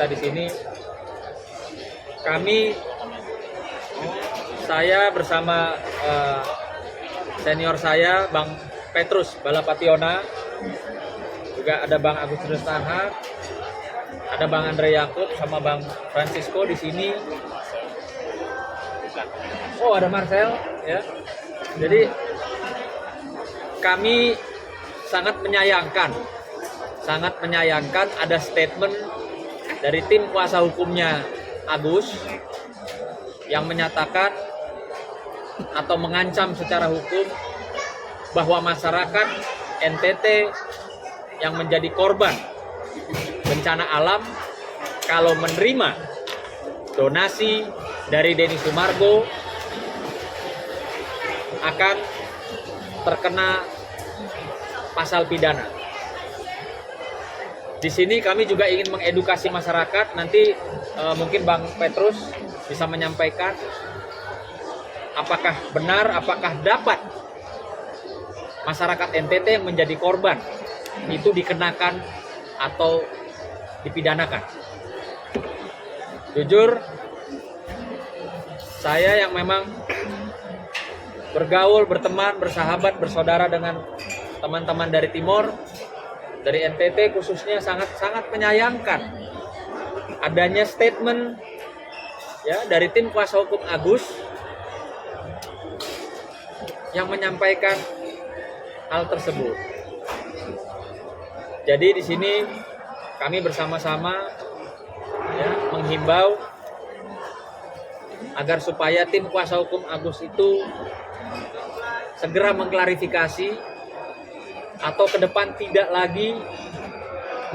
kita di sini. Saya bersama senior saya, Bang Petrus Balapationa, juga ada Bang Agustinus Tahar, ada Bang Andre Yakub sama Bang Francisco di sini. Oh, ada Marcel ya. Jadi kami sangat menyayangkan ada statement dari tim kuasa hukumnya Agus yang menyatakan atau mengancam secara hukum bahwa masyarakat NTT yang menjadi korban bencana alam kalau menerima donasi dari Denny Sumargo akan terkena pasal pidana. Di sini kami juga ingin mengedukasi masyarakat. Nanti mungkin Bang Petrus bisa menyampaikan apakah benar, apakah dapat masyarakat NTT yang menjadi korban itu dikenakan atau dipidanakan. Jujur, saya yang memang bergaul, berteman, bersahabat, bersaudara dengan teman-teman dari Timor, dari NTT khususnya, sangat menyayangkan adanya statement ya dari tim kuasa hukum Agus yang menyampaikan hal tersebut. Jadi di sini kami bersama-sama ya, menghimbau agar supaya tim kuasa hukum Agus itu segera mengklarifikasi atau ke depan tidak lagi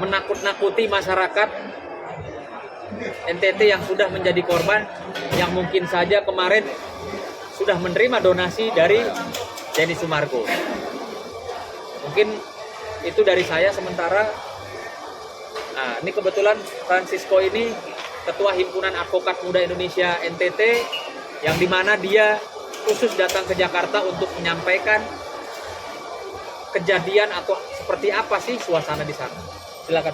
menakut-nakuti masyarakat NTT yang sudah menjadi korban, yang mungkin saja kemarin sudah menerima donasi dari Denny Sumargo. Mungkin itu dari saya sementara. Nah, ini kebetulan Francisco ini Ketua Himpunan Advokat Muda Indonesia NTT, yang dimana dia khusus datang ke Jakarta untuk menyampaikan kejadian atau seperti apa sih suasana di sana. Silakan.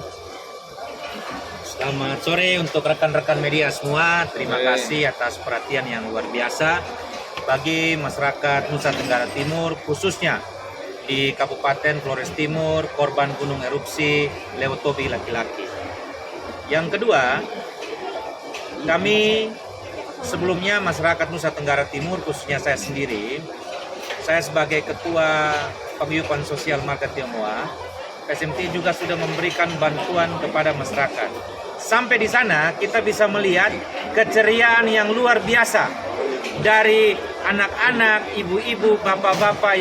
Selamat sore untuk rekan-rekan media semua. Terima kasih atas perhatian yang luar biasa bagi masyarakat Nusa Tenggara Timur, khususnya di Kabupaten Flores Timur, korban gunung erupsi Lewotobi laki-laki. Yang kedua, kami sebelumnya masyarakat Nusa Tenggara Timur, khususnya saya sendiri, saya sebagai Ketua Paguyuban Sosial Marga Tionghoa, PSMT juga sudah memberikan bantuan kepada masyarakat. Sampai di sana kita bisa melihat keceriaan yang luar biasa dari anak-anak, ibu-ibu, bapak-bapak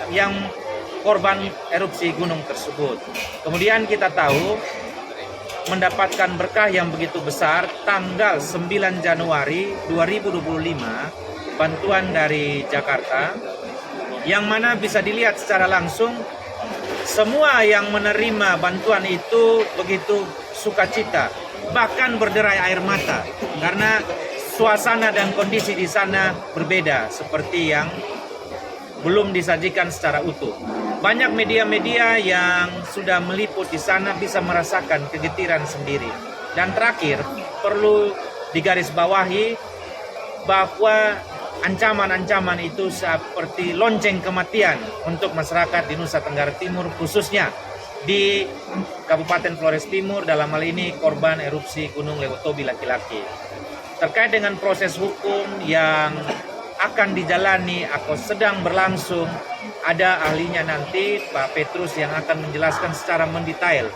yang korban erupsi gunung tersebut. Kemudian kita tahu mendapatkan berkah yang begitu besar tanggal 9 Januari 2025, bantuan dari Jakarta, yang mana bisa dilihat secara langsung semua yang menerima bantuan itu begitu sukacita, bahkan berderai air mata karena suasana dan kondisi di sana berbeda seperti yang belum disajikan secara utuh. Banyak media-media yang sudah meliput di sana bisa merasakan kegetiran sendiri. Dan terakhir, perlu digarisbawahi bahwa ancaman-ancaman itu seperti lonceng kematian untuk masyarakat di Nusa Tenggara Timur, khususnya di Kabupaten Flores Timur, dalam hal ini korban erupsi Gunung Lewotobi laki-laki. Terkait dengan proses hukum yang akan dijalani atau sedang berlangsung, ada ahlinya nanti Pak Petrus yang akan menjelaskan secara mendetail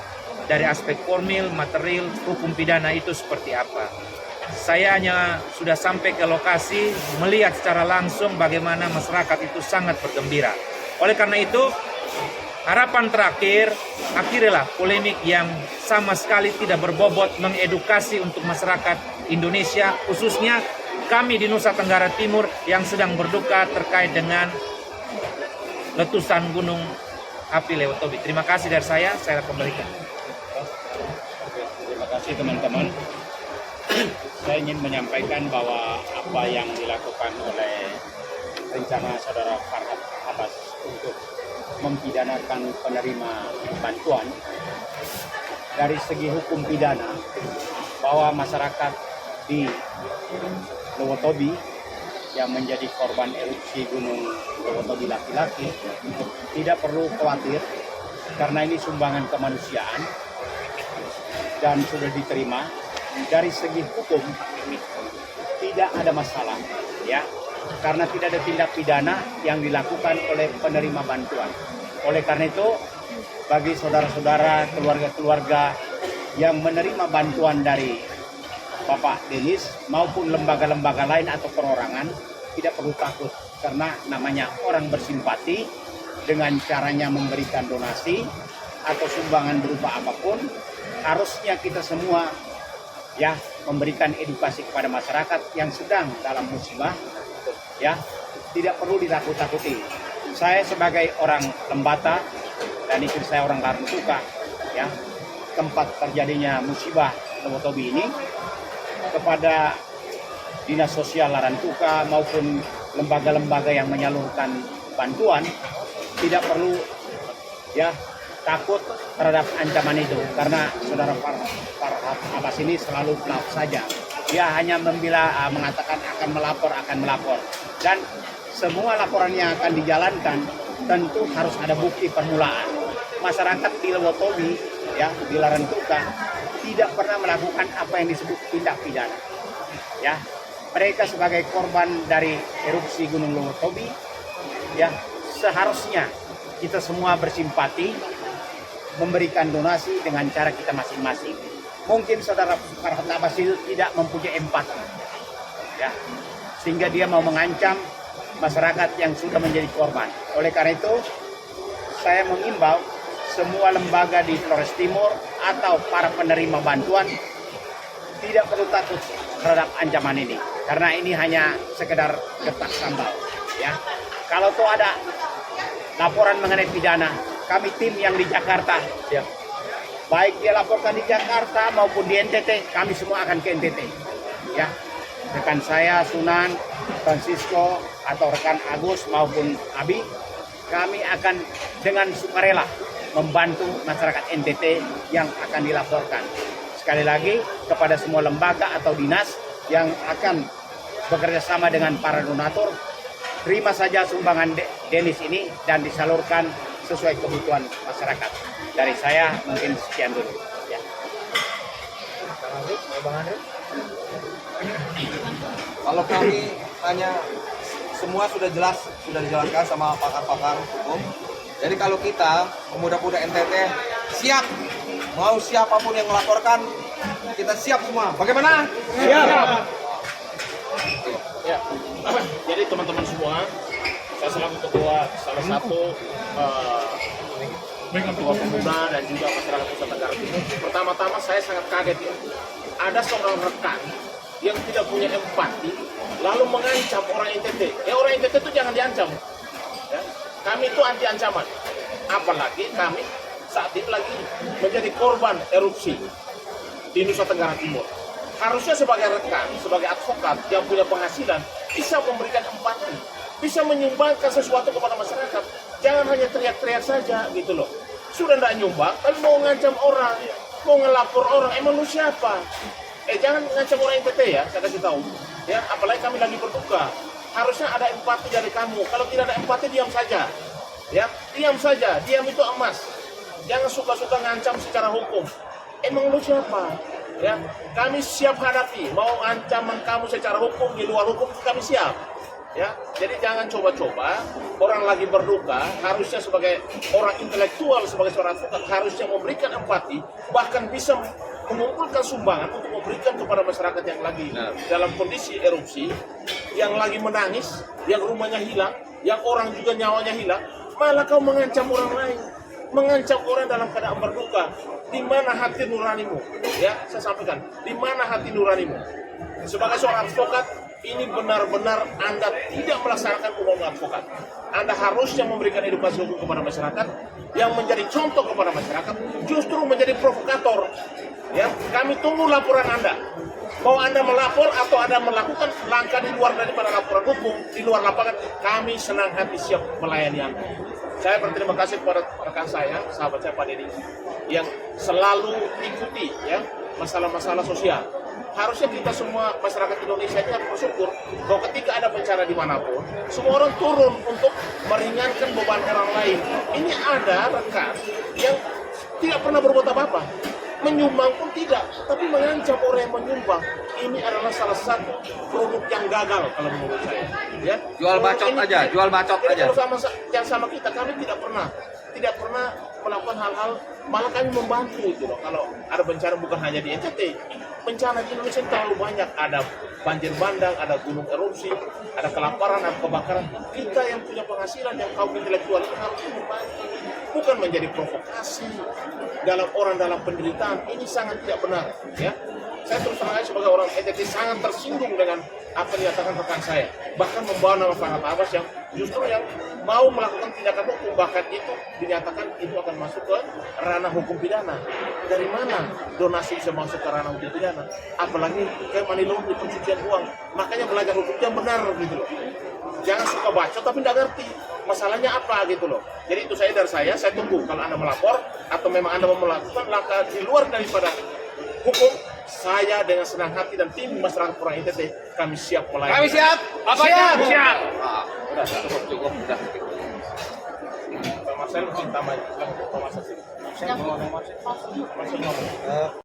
dari aspek formil, material, hukum pidana itu seperti apa. Saya hanya sudah sampai ke lokasi, melihat secara langsung bagaimana masyarakat itu sangat bergembira. Oleh karena itu, harapan terakhir, akhirilah polemik yang sama sekali tidak berbobot, mengedukasi untuk masyarakat Indonesia, khususnya kami di Nusa Tenggara Timur yang sedang berduka terkait dengan letusan gunung api Lewotobi. Terima kasih dari saya kembalikan. Terima kasih teman-teman. Saya ingin menyampaikan bahwa apa yang dilakukan oleh rencana saudara Farhad Abbas untuk mempidanakan penerima bantuan dari segi hukum pidana bahwa masyarakat di Lowotobi yang menjadi korban erupsi Gunung Lowotobi laki-laki tidak perlu khawatir karena ini sumbangan kemanusiaan dan sudah diterima. Dari segi hukum tidak ada masalah, ya, karena tidak ada tindak pidana yang dilakukan oleh penerima bantuan. Oleh karena itu, bagi saudara-saudara, keluarga-keluarga yang menerima bantuan dari Bapak Denis maupun lembaga-lembaga lain atau perorangan, tidak perlu takut karena namanya orang bersimpati dengan caranya memberikan donasi atau sumbangan berupa apapun. Harusnya kita semua ya memberikan edukasi kepada masyarakat yang sedang dalam musibah, ya, tidak perlu ditakut-takuti. Saya sebagai orang Lembata dan istri saya orang Larantuka, ya, tempat terjadinya musibah Lowotobi ini, kepada Dinas Sosial Larantuka maupun lembaga-lembaga yang menyalurkan bantuan tidak perlu ya takut terhadap ancaman itu, karena saudara Farhad Abbas ini selalu pelap saja. Dia hanya mengatakan akan melapor, dan semua laporan yang akan dijalankan tentu harus ada bukti permulaan. Masyarakat di Lowotobi, ya, di Larantuka tidak pernah melakukan apa yang disebut tindak pidana. Ya, mereka sebagai korban dari erupsi Gunung Lowotobi, ya, seharusnya kita semua bersimpati, memberikan donasi dengan cara kita masing-masing. Mungkin saudara Farhad Abbas tidak mempunyai empati, ya, sehingga dia mau mengancam masyarakat yang sudah menjadi korban. Oleh karena itu, saya mengimbau semua lembaga di Flores Timur atau para penerima bantuan tidak perlu takut terhadap ancaman ini, karena ini hanya sekedar getak sambal, ya. Kalau tuh ada laporan mengenai pidana, kami tim yang di Jakarta, siap. Baik dia laporkan di Jakarta maupun di NTT, kami semua akan ke NTT, ya. Rekan saya Sunan, Francisco atau rekan Agus maupun Abi, kami akan dengan sukarela membantu masyarakat NTT yang akan dilaporkan. Sekali lagi kepada semua lembaga atau dinas yang akan bekerja sama dengan para donatur, terima saja sumbangan Denis ini dan disalurkan sesuai kebutuhan masyarakat. Dari saya mungkin sekian dulu. Ya. Kalau kami tanya, semua sudah jelas, sudah dijelaskan sama pakar-pakar hukum. Jadi kalau kita, pemuda-pemuda NTT, siap, mau siapapun yang melaporkan, kita siap semua. Bagaimana? Siap. Ya, jadi teman-teman semua, saya selaku ketua salah satu ketua pemuda dan juga masyarakat Nusa Tenggara Timur. Pertama-tama saya sangat kaget ya, ada seorang rekan yang tidak punya empati lalu mengancam orang NTT. Orang NTT itu jangan diancam. Ya, kami itu anti ancaman. Apalagi kami saat ini lagi menjadi korban erupsi di Nusa Tenggara Timur. Harusnya sebagai rekan, sebagai advokat yang punya penghasilan, bisa memberikan empati, bisa menyumbangkan sesuatu kepada masyarakat. Jangan hanya teriak-teriak saja gitu loh. Sudah tidak nyumbang, tapi mau ngancam orang, mau ngelapor orang, emang lu siapa? Jangan ngancam orang NTT ya, saya kasih tahu. Ya, apalagi kami lagi berduka. Harusnya ada empati dari kamu. Kalau tidak ada empati, diam saja. Ya, diam saja. Diam itu emas. Jangan suka-suka ngancam secara hukum. Emang lu siapa? Ya, kami siap hadapi. Mau ancaman kamu secara hukum, di luar hukum, kami siap. Ya, jadi jangan coba-coba. Orang lagi berduka, harusnya sebagai orang intelektual, sebagai seorang advokat, harusnya memberikan empati, bahkan bisa mengumpulkan sumbangan untuk memberikan kepada masyarakat yang lagi dalam kondisi erupsi, yang lagi menangis, yang rumahnya hilang, yang orang juga nyawanya hilang. Malah kau mengancam orang lain, mengancam orang dalam keadaan berduka. Di mana hati nuranimu? Ya, saya sampaikan, di mana hati nuranimu? Sebagai seorang advokat, ini benar-benar Anda tidak melaksanakan undang-undang advokat. Anda harusnya memberikan edukasi hukum kepada masyarakat, yang menjadi contoh kepada masyarakat, justru menjadi provokator. Ya, kami tunggu laporan Anda. Mau Anda melapor atau Anda melakukan langkah di luar daripada laporan hukum, di luar lapangan, kami senang hati siap melayani Anda. Saya berterima kasih kepada rekan saya, sahabat saya Pak Dedi, yang selalu ikuti ya masalah-masalah sosial. harusnya kita semua masyarakat Indonesia ini harus bersyukur bahwa ketika ada bencana dimanapun, semua orang turun untuk meringankan beban orang lain. Ini ada rekan yang tidak pernah berbuat apa-apa, menyumbang pun tidak, tapi mengancam orang yang menyumbang. Ini adalah salah satu produk yang gagal kalau menurut saya. Ya, Jual bacot aja, jual bacot aja. Kalau sama kita, kami tidak pernah melakukan hal-hal, malah kami membantu itu loh. Kalau ada bencana bukan hanya di NTT, bencana di Indonesia terlalu banyak. Ada banjir bandang, ada gunung erupsi, ada kelaparan, ada kebakaran. Kita yang punya penghasilan, yang kaum intelektual itu harus membantu, bukan menjadi provokasi dalam penderitaan. Ini sangat tidak benar, ya. Saya terus terang aja sebagai orang NTT sangat tersinggung dengan apa yang dikatakan rekan saya. Bahkan membawa nama Farhad Abbas yang justru yang mau melakukan tindakan hukum, bahkan itu dinyatakan itu akan masuk ke ranah hukum pidana. Dari mana donasi bisa masuk ke ranah hukum pidana? Apalagi kayak money laundering, pencucian uang. Makanya belajar hukum yang benar gitu loh. Jangan suka baca tapi nggak ngerti masalahnya apa gitu loh. Jadi itu dari saya tunggu kalau Anda melapor atau memang Anda mau melakukan langkah di luar daripada hukum, saya dengan senang hati dan tim masyarakat Pura NTT kami siap melayani. Kami siap. Apa siap? Siap. Udah cukup. Pak Marcel cinta banyak. Pak Marcel.